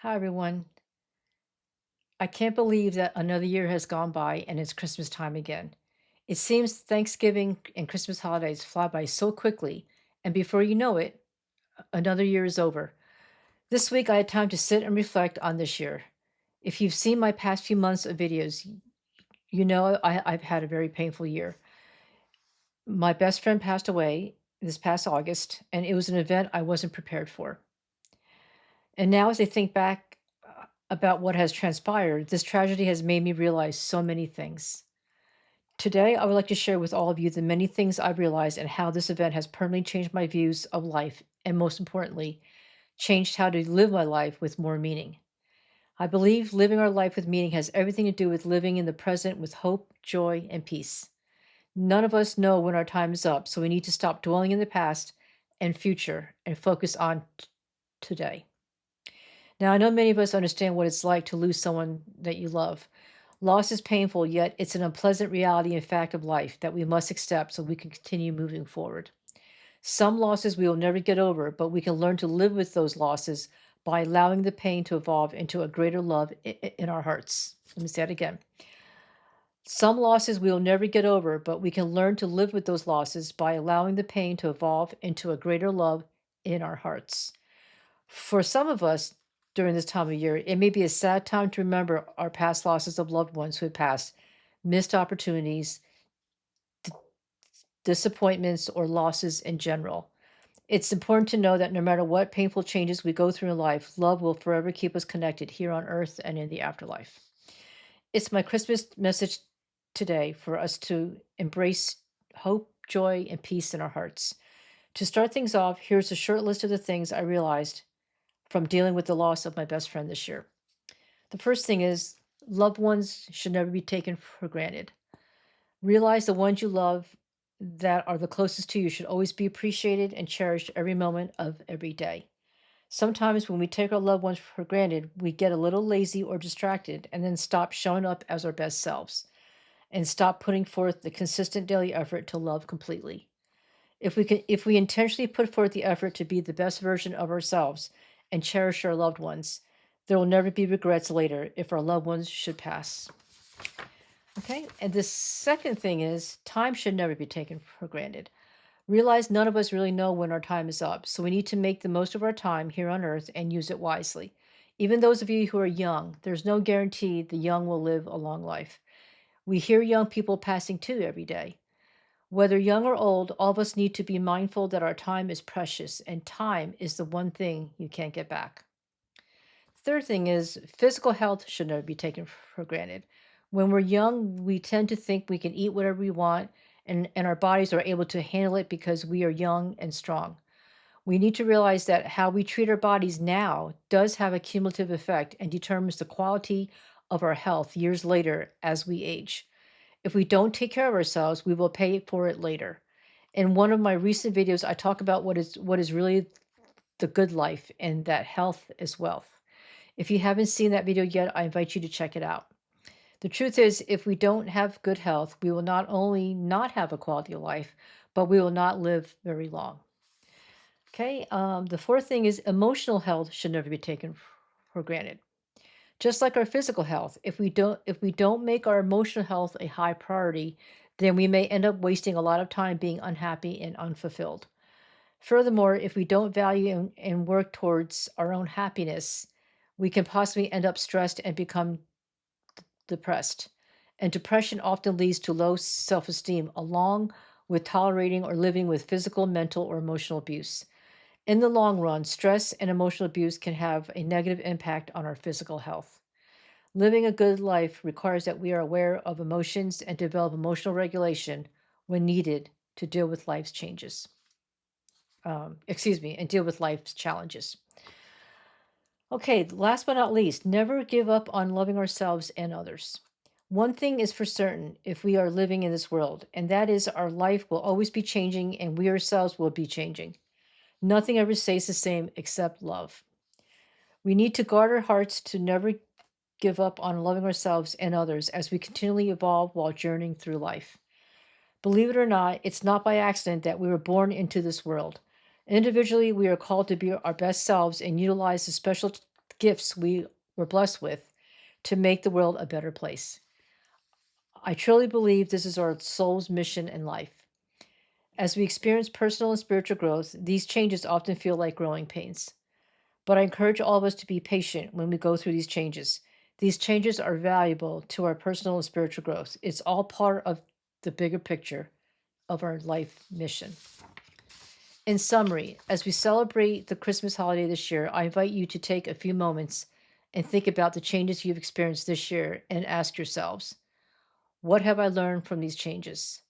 Hi, everyone. I can't believe that another year has gone by and it's Christmas time again. It seems Thanksgiving and Christmas holidays fly by so quickly, and before you know it, another year is over. This week, I had time to sit and reflect on this year. If you've seen my past few months of videos, you know I've had a very painful year. My best friend passed away this past August, and it was an event I wasn't prepared for. And now, as I think back about what has transpired, this tragedy has made me realize so many things. Today, I would like to share with all of you the many things I've realized and how this event has permanently changed my views of life, and most importantly, changed how to live my life with more meaning. I believe living our life with meaning has everything to do with living in the present with hope, joy, and peace. None of us know when our time is up, so we need to stop dwelling in the past and future and focus on today. Now, I know many of us understand what it's like to lose someone that you love. Loss is painful, yet it's an unpleasant reality and fact of life that we must accept so we can continue moving forward. Some losses we will never get over, but we can learn to live with those losses by allowing the pain to evolve into a greater love in our hearts. Let me say that again. Some losses we will never get over, but we can learn to live with those losses by allowing the pain to evolve into a greater love in our hearts. For some of us, during this time of year, it may be a sad time to remember our past losses of loved ones who had passed, missed opportunities, d- disappointments, or losses in general. It's important to know that no matter what painful changes we go through in life, love will forever keep us connected here on earth and in the afterlife. It's my Christmas message today for us to embrace hope, joy, and peace in our hearts. To start things off, here's a short list of the things I realized from dealing with the loss of my best friend this year. The first thing is loved ones should never be taken for granted. Realize the ones you love that are the closest to you should always be appreciated and cherished every moment of every day. Sometimes when we take our loved ones for granted, we get a little lazy or distracted and then stop showing up as our best selves and stop putting forth the consistent daily effort to love completely. If we intentionally put forth the effort to be the best version of ourselves and cherish our loved ones, there will never be regrets later if our loved ones should pass. Okay? And the second thing is time should never be taken for granted. Realize none of us really know when our time is up, so we need to make the most of our time here on earth and use it wisely. Even those of you who are young, there's no guarantee the young will live a long life. We hear young people passing too every day. Whether young or old, all of us need to be mindful that our time is precious, and time is the one thing you can't get back. Third thing is physical health should never be taken for granted. When we're young, we tend to think we can eat whatever we want, and our bodies are able to handle it because we are young and strong. We need to realize that how we treat our bodies now does have a cumulative effect and determines the quality of our health years later as we age. If we don't take care of ourselves, we will pay for it later. In one of my recent videos, I talk about what is really the good life and that health is wealth. If you haven't seen that video yet, I invite you to check it out. The truth is, if we don't have good health, we will not only not have a quality of life, but we will not live very long. Okay. The fourth thing is emotional health should never be taken for granted. Just like our physical health, if we don't make our emotional health a high priority, then we may end up wasting a lot of time being unhappy and unfulfilled. Furthermore, if we don't value and work towards our own happiness, we can possibly end up stressed and become depressed. And depression often leads to low self esteem, along with tolerating or living with physical, mental, or emotional abuse. In the long run, stress and emotional abuse can have a negative impact on our physical health. Living a good life requires that we are aware of emotions and develop emotional regulation when needed to deal with life's changes. And deal with life's challenges. Okay, last but not least, never give up on loving ourselves and others. One thing is for certain if we are living in this world, and that is our life will always be changing and we ourselves will be changing. Nothing ever stays the same except love. We need to guard our hearts to never give up on loving ourselves and others as we continually evolve while journeying through life. Believe it or not, it's not by accident that we were born into this world. Individually, we are called to be our best selves and utilize the special gifts we were blessed with to make the world a better place. I truly believe this is our soul's mission in life. As we experience personal and spiritual growth, these changes often feel like growing pains. But I encourage all of us to be patient when we go through these changes. These changes are valuable to our personal and spiritual growth. It's all part of the bigger picture of our life mission. In summary, as we celebrate the Christmas holiday this year, I invite you to take a few moments and think about the changes you've experienced this year and ask yourselves, what have I learned from these changes?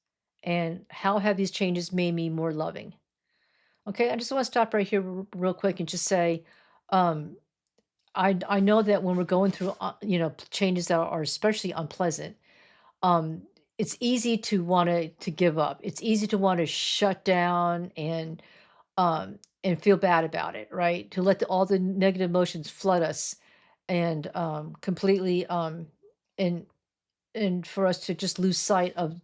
And how have these changes made me more loving? Okay, I just want to stop right here real quick and just say, um, I know that when we're going through changes that are especially unpleasant, um, it's easy to want to give up. It's easy to want to shut down and feel bad about it, right? To let all the negative emotions flood us and completely and for us to just lose sight of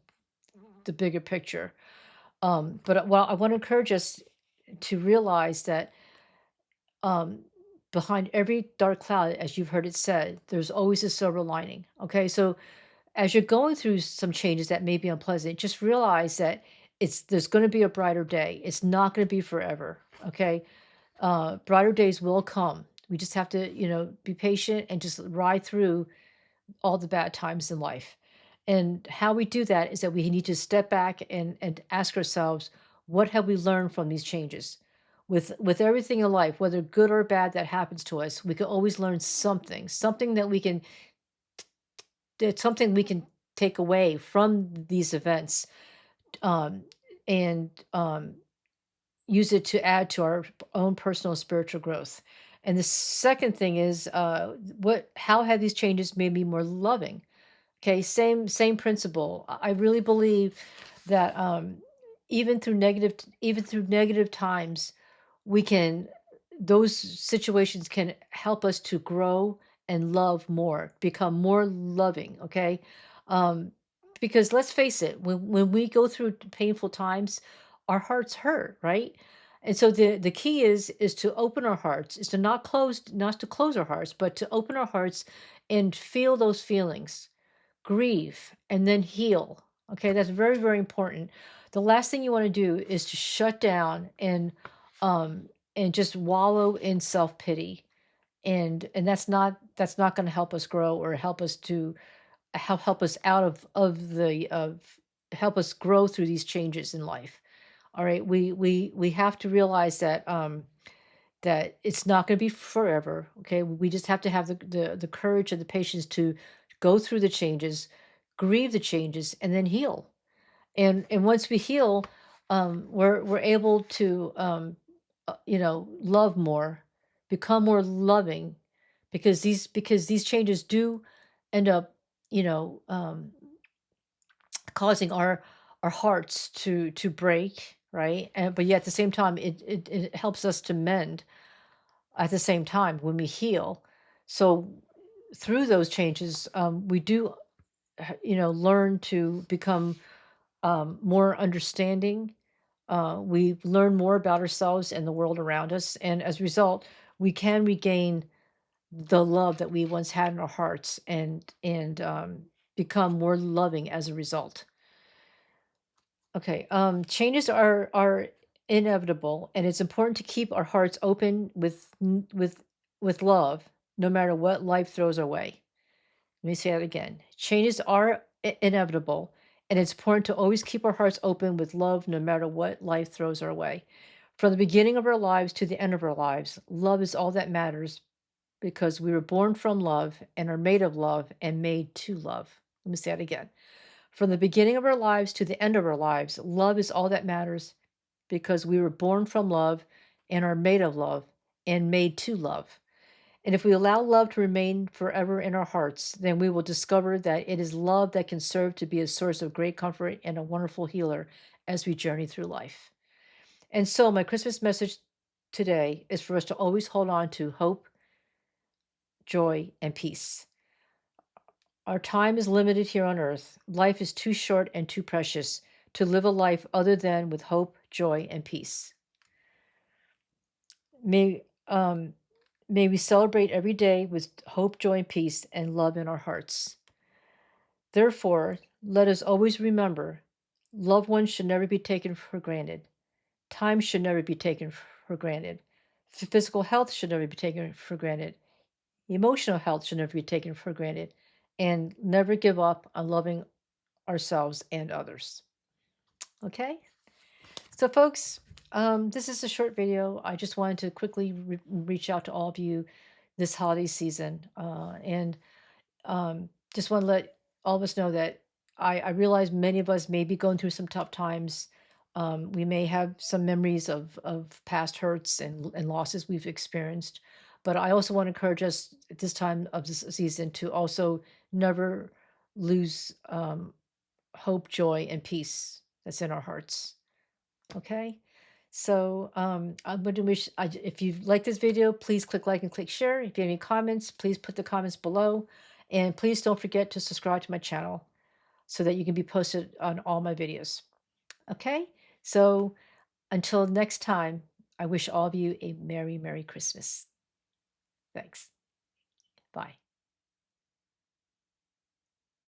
the bigger picture. But well, I want to encourage us to realize that um, behind every dark cloud, as you've heard it said, there's always a silver lining. Okay, so as you're going through some changes that may be unpleasant, just realize that there's going to be a brighter day. It's not going to be forever. Okay, brighter days will come. We just have to, be patient and just ride through all the bad times in life. And how we do that is that we need to step back and ask ourselves, what have we learned from these changes? With everything in life, whether good or bad that happens to us, we can always learn something, something we can take away from these events, um, and use it to add to our own personal spiritual growth. And the second thing is, how have these changes made me more loving? Okay, same principle. I really believe that even through negative times, we can those situations can help us to grow and love more, become more loving. Okay, um, because let's face it, when we go through painful times, our hearts hurt, right? And so the key is to open our hearts, is to not to close our hearts, but to open our hearts and feel those feelings, grieve, and then heal. Okay, that's very, very important. The last thing you want to do is to shut down um and just wallow in self-pity. And that's not going to help us grow or help us to help us out of help us grow through these changes in life. All right, we have to realize that it's not going to be forever. Okay, we just have to have the courage and the patience to go through the changes, grieve the changes, and then heal. And once we heal, we're able to love more, become more loving, because these changes do end up you know um, causing our hearts to break, right? And but yet at the same time, it helps us to mend at the same time when we heal. So through those changes, we do, learn to become more understanding. We learn more about ourselves and the world around us. And as a result, we can regain the love that we once had in our hearts and become more loving as a result. Okay, changes are inevitable, and it's important to keep our hearts open with love, no matter what life throws our way. Let me say that again. Changes are inevitable, and it's important to always keep our hearts open with love, no matter what life throws our way. From the beginning of our lives to the end of our lives, love is all that matters because we were born from love and are made of love and made to love. Let me say that again. From the beginning of our lives to the end of our lives, love is all that matters because we were born from love and are made of love and made to love. And if we allow love to remain forever in our hearts, then we will discover that it is love that can serve to be a source of great comfort and a wonderful healer as we journey through life. And so, my Christmas message today is for us to always hold on to hope, joy, and peace. Our time is limited here on earth. Life is too short and too precious to live a life other than with hope, joy, and peace. May May we celebrate every day with hope, joy, and peace and love in our hearts. Therefore, let us always remember loved ones should never be taken for granted. Time should never be taken for granted. Physical health should never be taken for granted. Emotional health should never be taken for granted. And never give up on loving ourselves and others. Okay? So, folks, this is a short video. I just wanted to quickly reach out to all of you this holiday season. And just want to let all of us know that I realize many of us may be going through some tough times. We may have some memories of past hurts and losses we've experienced. But I also want to encourage us at this time of this season to also never lose hope, joy, and peace that's in our hearts. Okay. So I'm going to wish, if you like this video, please click like and click share. If you have any comments, please put the comments below. And please don't forget to subscribe to my channel so that you can be posted on all my videos. Okay. So until next time, I wish all of you a Merry, Merry Christmas. Thanks. Bye.